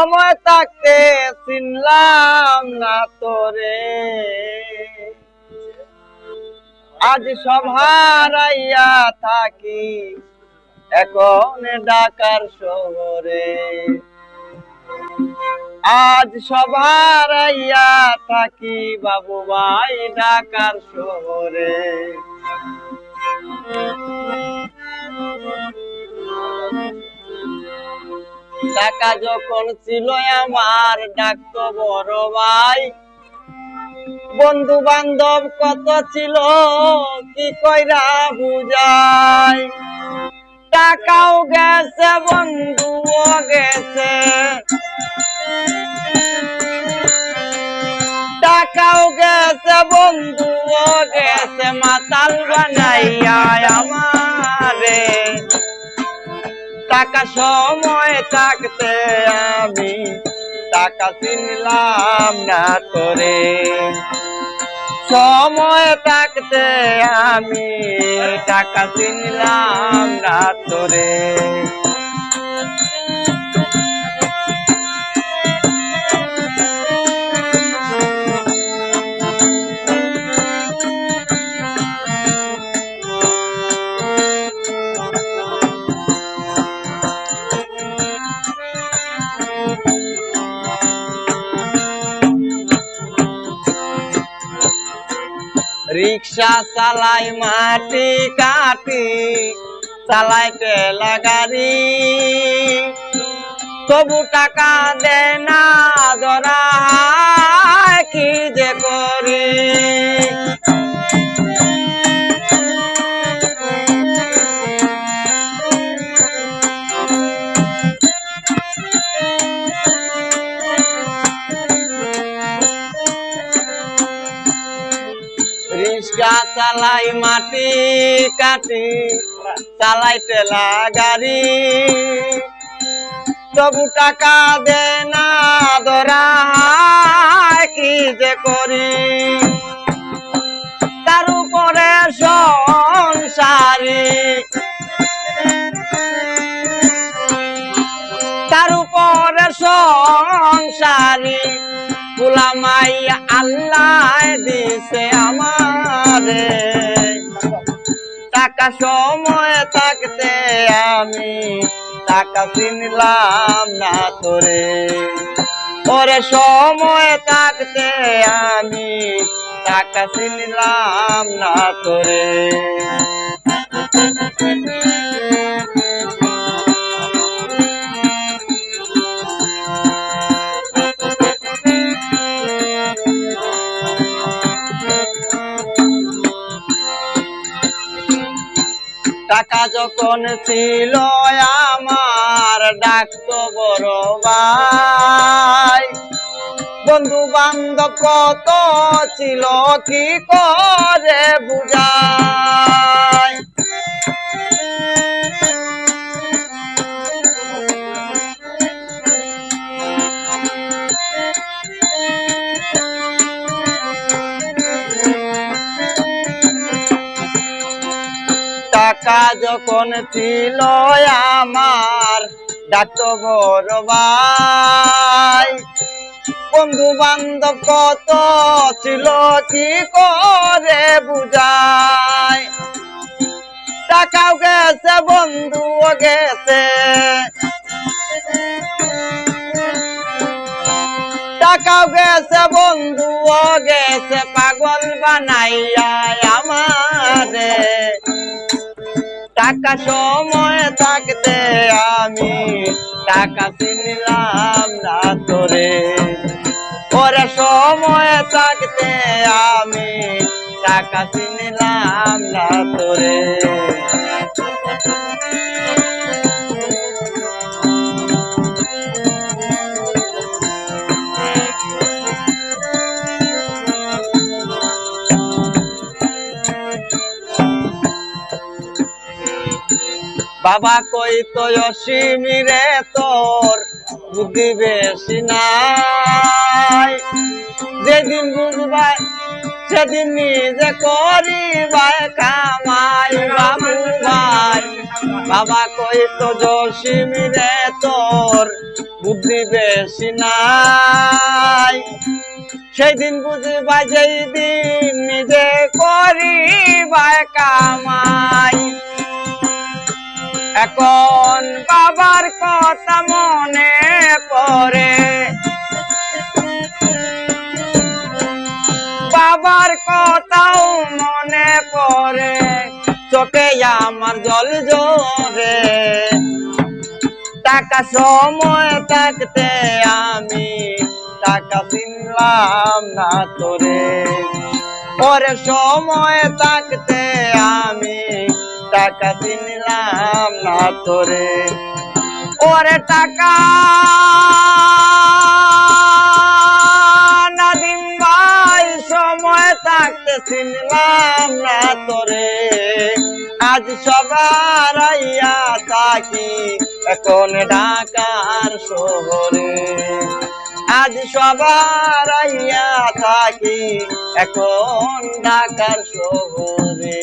সময় থাকতে চিনলাম না তোরে, আজ সব হারাইয়া থাকি এখন ঢাকার শহরে। আজ সব হারাইয়া থাকি বাবু ভাই ঢাকার শহরে। টাকা যখন ছিল আমার ডাকতো বড় ভাই, বন্ধু বান্ধব কত ছিল কি কইরা বুঝাই। টাকাও গেছে বন্ধুও গেছে, টাকাও গেছে বন্ধুও গেছে, মাতাল বানাইয়া আমারে। টাকা সময় থাকতে আমি টাকা চিনলাম না তোরে, সময় থাকতে আমি টাকা চিনলাম না তোরে। রিক্সা চালাই মাটি কাটি, চালাই ঠেলা গাড়ি, তবু টাকা দেয় না ধরা কি যে করি। রিক্সা চালাই মাটি কাটি, চালাই ঠেলা গাড়ি, তবু টাকা দেয় না ধরা কি যে করি। তার উপরে সংসারী, তার উপরে সংসারী গোলামাই আল্লাহ দিছে আমারে। টাকা সময় থাকতে আমি টাকা চিনলাম না তোরে, ওরে সময় থাকতে আমি টাকা চিনলাম না তোরে। টাকা যখন ছিল আমার ডাকতো বড় ভাই, বন্ধু বান্ধব কত ছিল কি করে বুঝাই। টাকা যখন ছিল আমার ডাকতো বড় ভাই, বন্ধু বান্ধব কত ছিল কি করে বুঝাই। টাকাও গেছে বন্ধুও গেছে, টাকাও গেছে বন্ধুও গেছে, পাগল বানাইয়া আমারে। টাকা সময় থাকতে আমি টাকা চিনলাম না তোরে, ওরে সময় থাকতে আমি টাকা চিনলাম না তোরে। বাবা কই তো অসীমিরে তোর বুদ্ধি বেশি নাই, যেদিন বুঝবাই সেদিন নিজে করিবাই কামাই বাবু ভাই। বাবা কই তো অসীমিরে তোর বুদ্ধি বেশি নাই। সেই দিন বুঝবা যেই দিন নিজে করিবা কামাই। এখন বাবার কথা মনে পড়ে, বাবার কথাও মনে পড়ে, চোখে আমার জল জোরে। টাকা সময় থাকতে আমি টাকা চিনলাম না তোরে, পরে সময় থাকতে আমি টাকা চিনলাম না তোরে। ওরে টাকা নাদিম ভাই সময় থাকতে চিনলাম না তোরে। আজ সবার আইয়া থাকি এখন ঢাকার শহরে, আজ সবার আইয়া থাকি এখন ঢাকার শহরে।